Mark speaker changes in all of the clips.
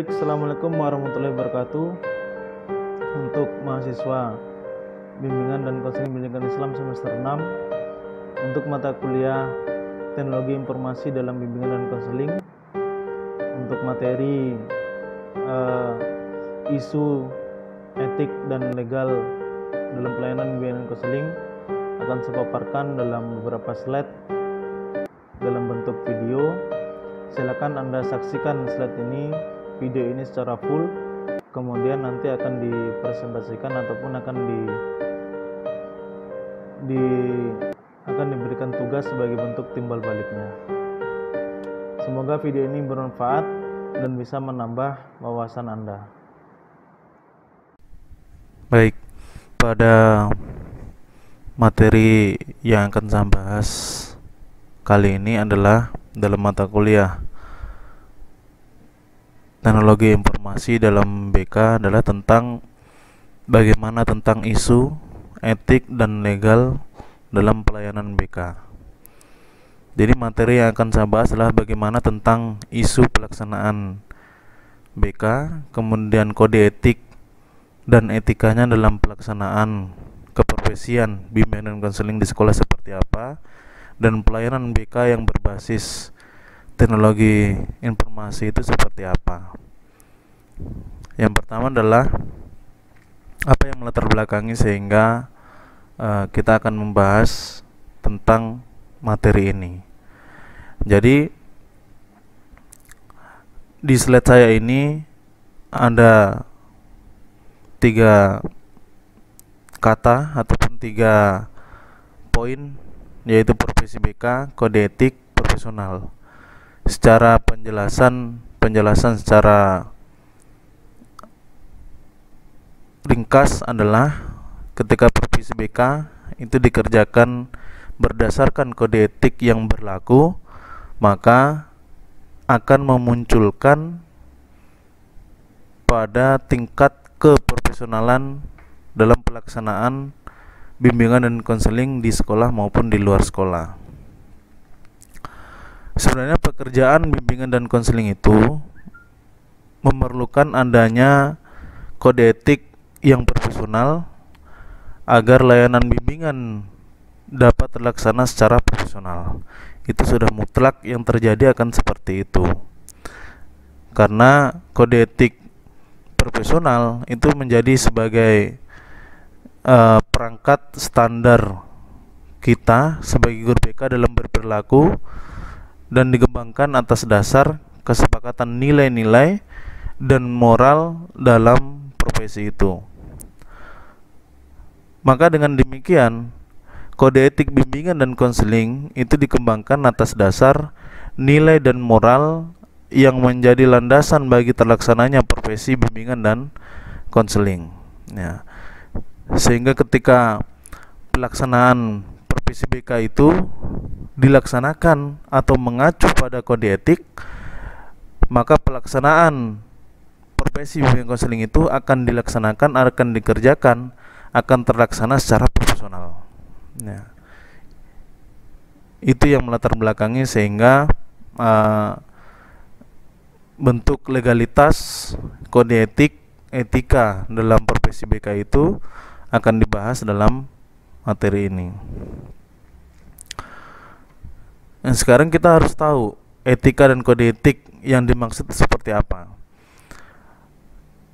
Speaker 1: Baik, Assalamualaikum warahmatullahi wabarakatuh. Untuk mahasiswa Bimbingan dan Konseling Pendidikan Islam semester 6, untuk mata kuliah Teknologi Informasi dalam Bimbingan dan Konseling, untuk materi isu etik dan legal dalam pelayanan bimbingan dan konseling akan saya paparkan dalam beberapa slide dalam bentuk video. Silakan Anda saksikan slide ini, video ini secara full, kemudian nanti akan dipresentasikan ataupun akan diberikan tugas sebagai bentuk timbal baliknya. Semoga video ini bermanfaat dan bisa menambah wawasan Anda.
Speaker 2: Baik, pada materi yang akan saya bahas kali ini adalah dalam mata kuliah Teknologi Informasi dalam BK adalah tentang bagaimana tentang isu etik dan legal dalam pelayanan BK. Jadi materi yang akan saya bahas adalah bagaimana tentang isu pelaksanaan BK, kemudian kode etik dan etikanya dalam pelaksanaan keprofesian bimbingan dan konseling di sekolah seperti apa, dan pelayanan BK yang berbasis teknologi informasi itu seperti apa. Yang pertama adalah apa yang melatar belakangi sehingga kita akan membahas tentang materi ini. Jadi di slide saya ini ada 3 kata ataupun 3 poin, yaitu profesi BK, kode etik, profesional. Secara penjelasan secara ringkas adalah ketika profesi BK itu dikerjakan berdasarkan kode etik yang berlaku, maka akan memunculkan pada tingkat keprofesionalan dalam pelaksanaan bimbingan dan konseling di sekolah maupun di luar sekolah. Sebenarnya pekerjaan bimbingan dan konseling itu memerlukan adanya kode etik yang profesional agar layanan bimbingan dapat terlaksana secara profesional. Itu sudah mutlak, yang terjadi akan seperti itu. Karena kode etik profesional itu menjadi sebagai perangkat standar kita sebagai guru BK dalam berperilaku dan dikembangkan atas dasar kesepakatan nilai-nilai dan moral dalam profesi itu. Maka dengan demikian, kode etik bimbingan dan konseling itu dikembangkan atas dasar nilai dan moral yang menjadi landasan bagi terlaksananya profesi bimbingan dan konseling. Ya. Sehingga ketika pelaksanaan profesi BK itu dilaksanakan atau mengacu pada kode etik, maka pelaksanaan profesi bimbingan konseling itu akan dilaksanakan, akan dikerjakan, akan terlaksana secara profesional. Ya. Itu yang melatar belakangi sehingga bentuk legalitas kode etik, etika dalam profesi BK itu akan dibahas dalam materi ini. Dan sekarang kita harus tahu etika dan kode etik yang dimaksud seperti apa.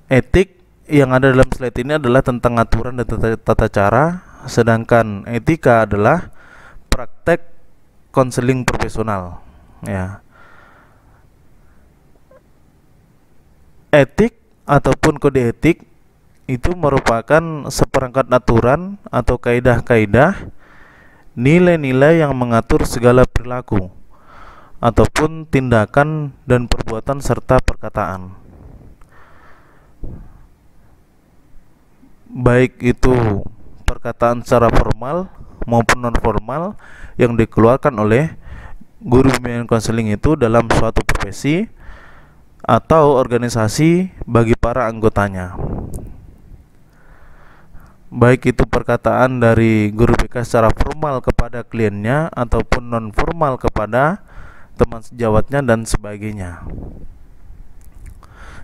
Speaker 2: Etik yang ada dalam slide ini adalah tentang aturan dan tata cara, sedangkan etika adalah praktek konseling profesional. Ya. Etik ataupun kode etik itu merupakan seperangkat aturan atau kaidah-kaidah, nilai-nilai yang mengatur segala perilaku ataupun tindakan dan perbuatan serta perkataan, baik itu perkataan secara formal maupun non formal yang dikeluarkan oleh guru bimbingan konseling itu dalam suatu profesi atau organisasi bagi para anggotanya. Baik itu perkataan dari guru BK secara formal kepada kliennya ataupun non formal kepada teman sejawatnya dan sebagainya.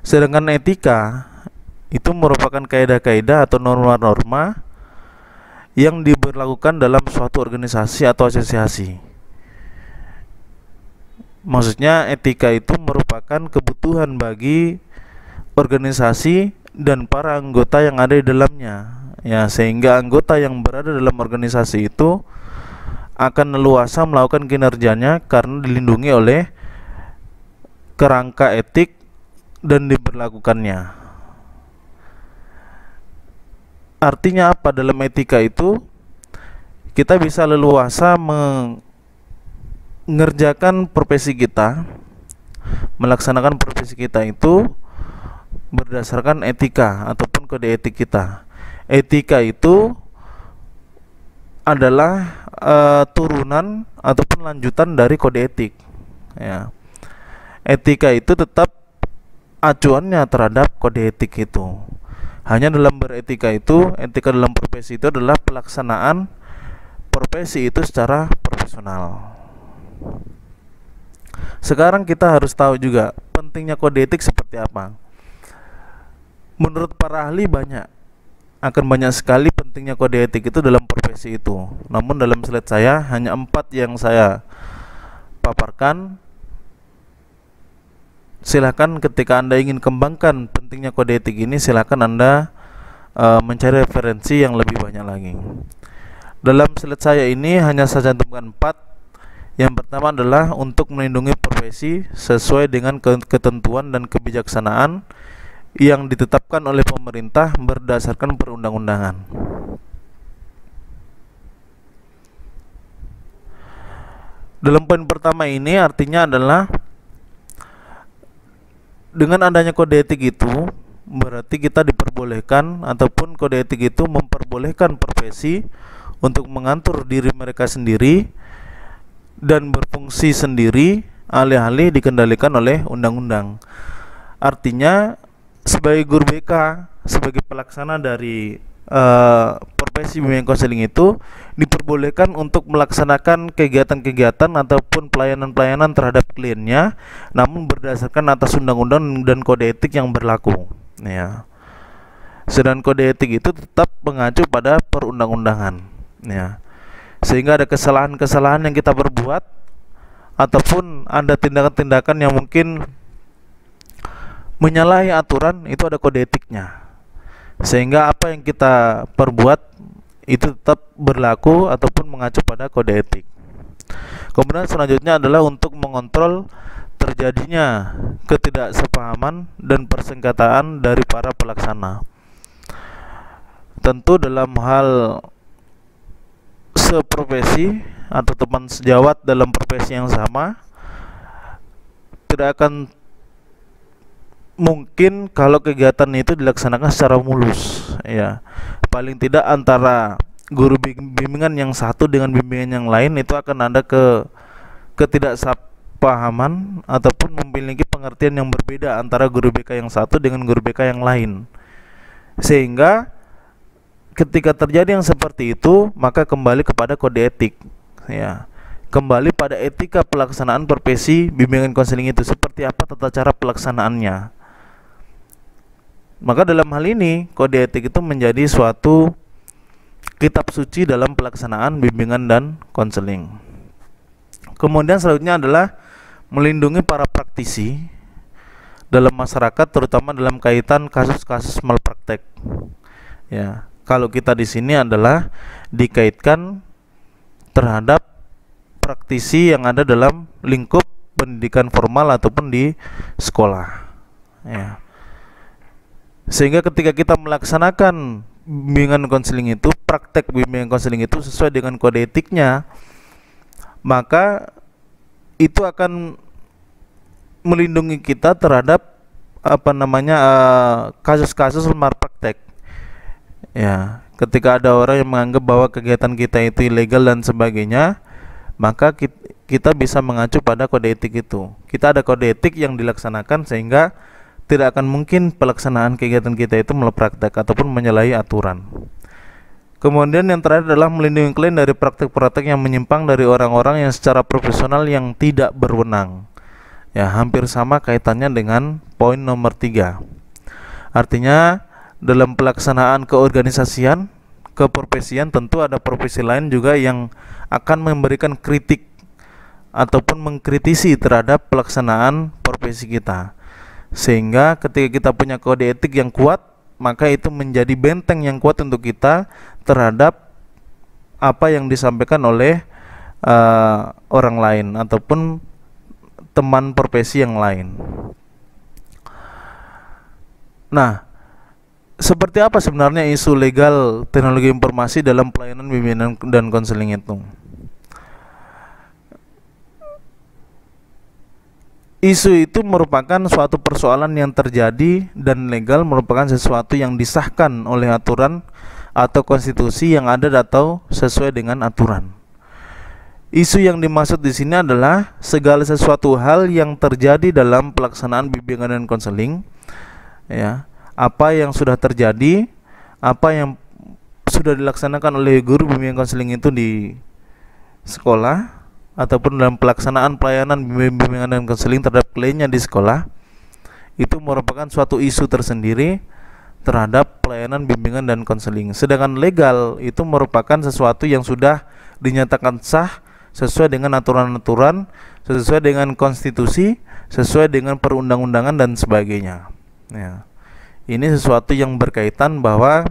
Speaker 2: Sedangkan etika itu merupakan kaidah-kaidah atau norma-norma yang diberlakukan dalam suatu organisasi atau asosiasi. Maksudnya etika itu merupakan kebutuhan bagi organisasi dan para anggota yang ada di dalamnya, ya, sehingga anggota yang berada dalam organisasi itu akan leluasa melakukan kinerjanya karena dilindungi oleh kerangka etik dan diberlakukannya. Artinya apa? Dalam etika itu kita bisa leluasa mengerjakan profesi kita, melaksanakan profesi kita itu berdasarkan etika ataupun kode etik kita. Etika itu adalah turunan ataupun lanjutan dari kode etik, ya. Etika itu tetap acuannya terhadap kode etik itu. Hanya dalam beretika itu, etika dalam profesi itu adalah pelaksanaan profesi itu secara profesional. Sekarang kita harus tahu juga pentingnya kode etik seperti apa. Menurut para ahli akan banyak sekali pentingnya kode etik itu dalam profesi itu. Namun dalam slide saya hanya 4 yang saya paparkan. Silakan ketika Anda ingin kembangkan pentingnya kode etik ini, silakan Anda mencari referensi yang lebih banyak lagi. Dalam slide saya ini hanya saya cantumkan 4. Yang pertama adalah untuk melindungi profesi sesuai dengan ketentuan dan kebijaksanaan yang ditetapkan oleh pemerintah berdasarkan perundang-undangan. Dalam poin pertama ini artinya adalah dengan adanya kode etik itu berarti kita diperbolehkan ataupun kode etik itu memperbolehkan profesi untuk mengatur diri mereka sendiri dan berfungsi sendiri, alih-alih dikendalikan oleh undang-undang. Artinya sebagai guru BK, sebagai pelaksana dari profesi bimbingan konseling itu diperbolehkan untuk melaksanakan kegiatan-kegiatan ataupun pelayanan-pelayanan terhadap kliennya, namun berdasarkan atas undang-undang dan kode etik yang berlaku, ya. Sedangkan kode etik itu tetap mengacu pada perundang-undangan, ya. Sehingga ada kesalahan-kesalahan yang kita perbuat ataupun ada tindakan-tindakan yang mungkin menyalahi aturan, itu ada kode etiknya. Sehingga apa yang kita perbuat itu tetap berlaku ataupun mengacu pada kode etik. Kemudian selanjutnya adalah untuk mengontrol terjadinya ketidaksepahaman dan persengketaan dari para pelaksana. Tentu dalam hal seprofesi atau teman sejawat dalam profesi yang sama tidak akan mungkin kalau kegiatan itu dilaksanakan secara mulus, ya. Paling tidak antara guru bimbingan yang satu dengan bimbingan yang lain itu akan ada ketidaksepahaman ataupun memiliki pengertian yang berbeda antara guru BK yang satu dengan guru BK yang lain. Sehingga ketika terjadi yang seperti itu, maka kembali kepada kode etik, ya. Kembali pada etika pelaksanaan profesi bimbingan konseling itu, seperti apa tata cara pelaksanaannya. Maka dalam hal ini kode etik itu menjadi suatu kitab suci dalam pelaksanaan bimbingan dan konseling. Kemudian selanjutnya adalah melindungi para praktisi dalam masyarakat, terutama dalam kaitan kasus-kasus malpraktek, ya. Kalau kita di sini adalah dikaitkan terhadap praktisi yang ada dalam lingkup pendidikan formal ataupun di sekolah, ya. Sehingga ketika kita melaksanakan bimbingan konseling itu, praktek bimbingan konseling itu sesuai dengan kode etiknya, maka itu akan melindungi kita terhadap kasus-kasus malpraktek, ya. Ketika ada orang yang menganggap bahwa kegiatan kita itu ilegal dan sebagainya, maka kita bisa mengacu pada kode etik itu. Kita ada kode etik yang dilaksanakan sehingga tidak akan mungkin pelaksanaan kegiatan kita itu malpraktek ataupun menyalahi aturan. Kemudian yang terakhir adalah melindungi klien dari praktek-praktek yang menyimpang dari orang-orang yang secara profesional yang tidak berwenang, Ya, hampir sama kaitannya dengan poin nomor 3. Artinya dalam pelaksanaan keorganisasian, keprofesian, tentu ada profesi lain juga yang akan memberikan kritik ataupun mengkritisi terhadap pelaksanaan profesi kita. Sehingga ketika kita punya kode etik yang kuat, maka itu menjadi benteng yang kuat untuk kita terhadap apa yang disampaikan oleh orang lain ataupun teman profesi yang lain. Nah, seperti apa sebenarnya isu legal teknologi informasi dalam pelayanan bimbingan dan konseling itu? Isu itu merupakan suatu persoalan yang terjadi, dan legal merupakan sesuatu yang disahkan oleh aturan atau konstitusi yang ada atau sesuai dengan aturan. Isu yang dimaksud di sini adalah segala sesuatu hal yang terjadi dalam pelaksanaan bimbingan dan konseling, ya, apa yang sudah terjadi, apa yang sudah dilaksanakan oleh guru bimbingan konseling itu di sekolah ataupun dalam pelaksanaan pelayanan bimbingan dan konseling terhadap kliennya di sekolah, itu merupakan suatu isu tersendiri terhadap pelayanan bimbingan dan konseling. Sedangkan legal itu merupakan sesuatu yang sudah dinyatakan sah sesuai dengan aturan-aturan, sesuai dengan konstitusi, sesuai dengan perundang-undangan dan sebagainya. Ya. Ini sesuatu yang berkaitan bahwa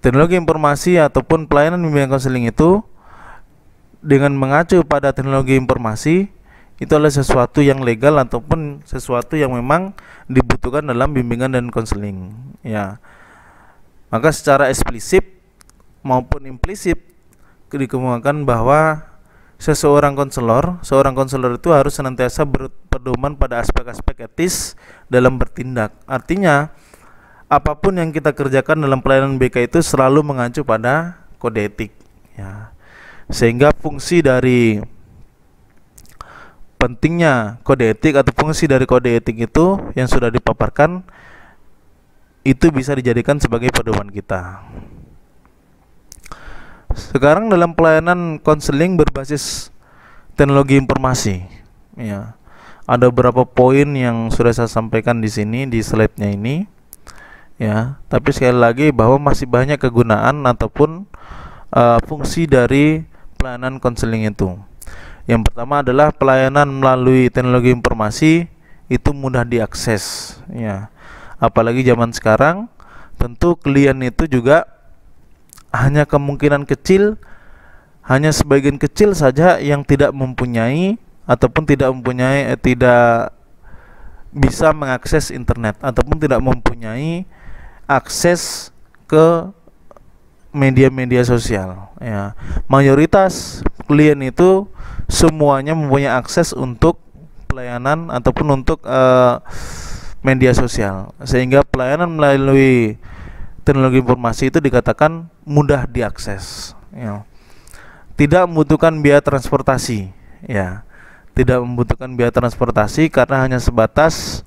Speaker 2: teknologi informasi ataupun pelayanan bimbingan konseling itu dengan mengacu pada teknologi informasi itu adalah sesuatu yang legal ataupun sesuatu yang memang dibutuhkan dalam bimbingan dan konseling. Ya. Maka secara eksplisit maupun implisit dikemukakan bahwa seorang konselor itu harus senantiasa berpedoman pada aspek-aspek etis dalam bertindak. Artinya apapun yang kita kerjakan dalam pelayanan BK itu selalu mengacu pada kode etik, ya. Sehingga fungsi dari pentingnya kode etik atau fungsi dari kode etik itu yang sudah dipaparkan itu bisa dijadikan sebagai pedoman kita. Sekarang dalam pelayanan konseling berbasis teknologi informasi, ya, ada beberapa poin yang sudah saya sampaikan di sini di slide-nya ini, ya. Tapi sekali lagi bahwa masih banyak kegunaan ataupun fungsi dari pelayanan konseling itu. Yang pertama adalah pelayanan melalui teknologi informasi itu mudah diakses, ya. Apalagi zaman sekarang, tentu klien itu juga hanya kemungkinan kecil, hanya sebagian kecil saja yang tidak mempunyai ataupun tidak bisa mengakses internet ataupun tidak mempunyai akses ke media-media sosial, ya. Mayoritas klien itu semuanya mempunyai akses untuk pelayanan ataupun untuk media sosial, sehingga pelayanan melalui teknologi informasi itu dikatakan mudah diakses, ya. Tidak membutuhkan biaya transportasi, ya. Tidak membutuhkan biaya transportasi karena hanya sebatas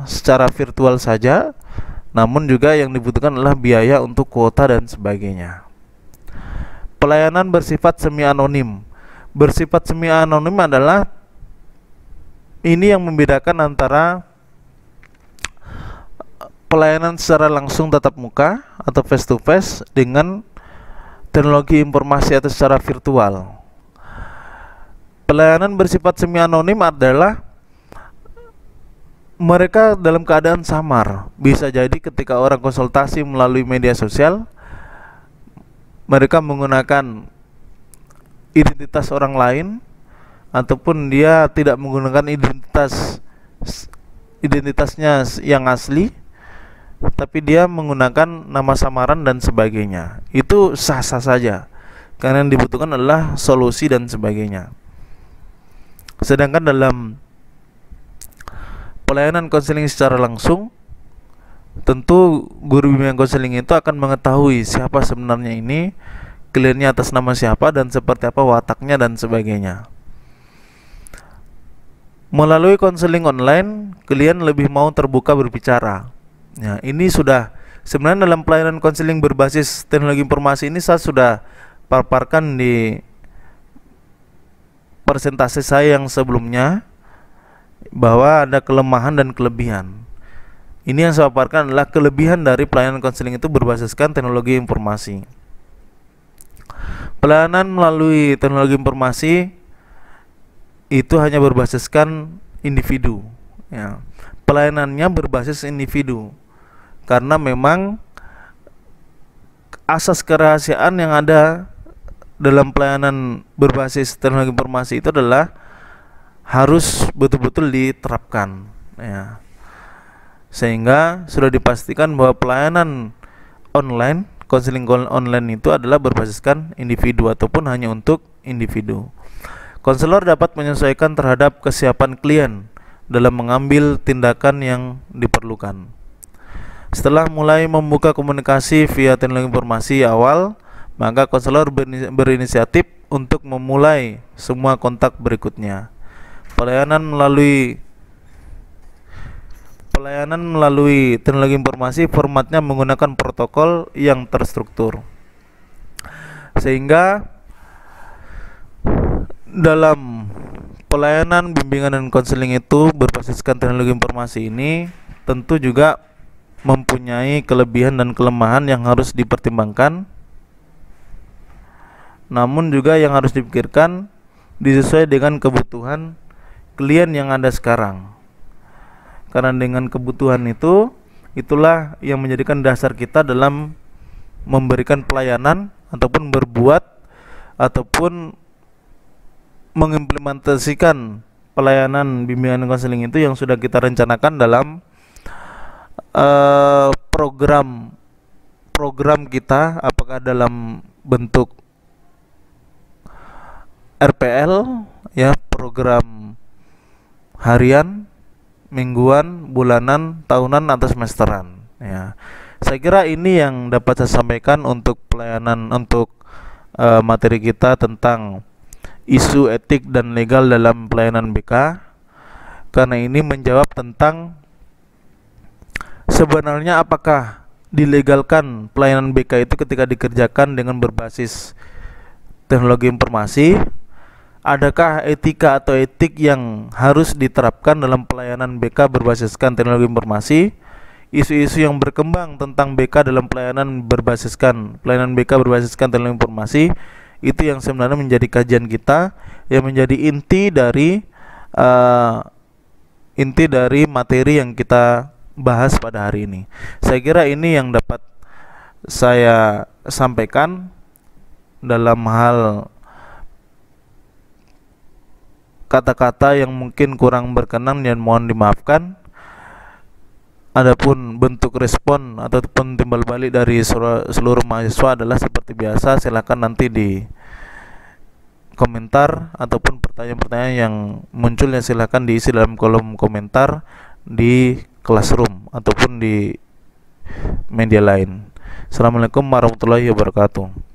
Speaker 2: secara virtual saja. Namun juga yang dibutuhkan adalah biaya untuk kuota dan sebagainya. Pelayanan bersifat semi anonim. Bersifat semi anonim adalah ini yang membedakan antara pelayanan secara langsung tatap muka atau face to face dengan teknologi informasi atau secara virtual. Pelayanan bersifat semi anonim adalah mereka dalam keadaan samar. Bisa jadi ketika orang konsultasi melalui media sosial, mereka menggunakan identitas orang lain, ataupun dia tidak menggunakan identitasnya yang asli, tapi dia menggunakan nama samaran dan sebagainya. Itu sah-sah saja, karena yang dibutuhkan adalah solusi dan sebagainya. Sedangkan dalam pelayanan konseling secara langsung, tentu guru bimbingan konseling itu akan mengetahui siapa sebenarnya ini, kliennya atas nama siapa dan seperti apa wataknya dan sebagainya. Melalui konseling online, klien lebih mau terbuka berbicara. Ya, ini sudah sebenarnya dalam pelayanan konseling berbasis teknologi informasi ini saya sudah paparkan di persentase saya yang sebelumnya bahwa ada kelemahan dan kelebihan. Ini yang saya paparkan adalah kelebihan dari pelayanan konseling itu berbasiskan teknologi informasi. Pelayanan melalui teknologi informasi itu hanya berbasiskan individu, ya. Pelayanannya berbasis individu karena memang asas kerahasiaan yang ada dalam pelayanan berbasis teknologi informasi itu adalah harus betul-betul diterapkan, ya. Sehingga sudah dipastikan bahwa pelayanan online, konseling online itu adalah berbasiskan individu ataupun hanya untuk individu. Konselor dapat menyesuaikan terhadap kesiapan klien dalam mengambil tindakan yang diperlukan. Setelah mulai membuka komunikasi via teknologi informasi awal, maka konselor berinisiatif untuk memulai semua kontak berikutnya. Pelayanan melalui teknologi informasi formatnya menggunakan protokol yang terstruktur, sehingga dalam pelayanan bimbingan dan konseling itu berbasiskan teknologi informasi ini tentu juga mempunyai kelebihan dan kelemahan yang harus dipertimbangkan, namun juga yang harus dipikirkan disesuaikan dengan kebutuhan klien yang ada sekarang. Karena dengan kebutuhan itulah yang menjadikan dasar kita dalam memberikan pelayanan ataupun berbuat ataupun mengimplementasikan pelayanan bimbingan konseling itu yang sudah kita rencanakan dalam program kita, apakah dalam bentuk RPL, ya, program harian, mingguan, bulanan, tahunan, atau semesteran, ya. Saya kira ini yang dapat saya sampaikan untuk pelayanan, untuk materi kita tentang isu etik dan legal dalam pelayanan BK, karena ini menjawab tentang sebenarnya apakah dilegalkan pelayanan BK itu ketika dikerjakan dengan berbasis teknologi informasi. Adakah etika atau etik yang harus diterapkan dalam pelayanan BK berbasiskan teknologi informasi? Isu-isu yang berkembang tentang BK dalam pelayanan BK berbasiskan teknologi informasi, itu yang sebenarnya menjadi kajian kita, yang menjadi inti dari materi yang kita bahas pada hari ini. Saya kira ini yang dapat saya sampaikan dalam hal kata-kata yang mungkin kurang berkenan dan mohon dimaafkan. Adapun bentuk respon ataupun timbal balik dari seluruh mahasiswa adalah seperti biasa, silakan nanti di komentar ataupun pertanyaan-pertanyaan yang muncul ya silakan diisi dalam kolom komentar di Classroom ataupun di media lain. Assalamualaikum warahmatullahi wabarakatuh.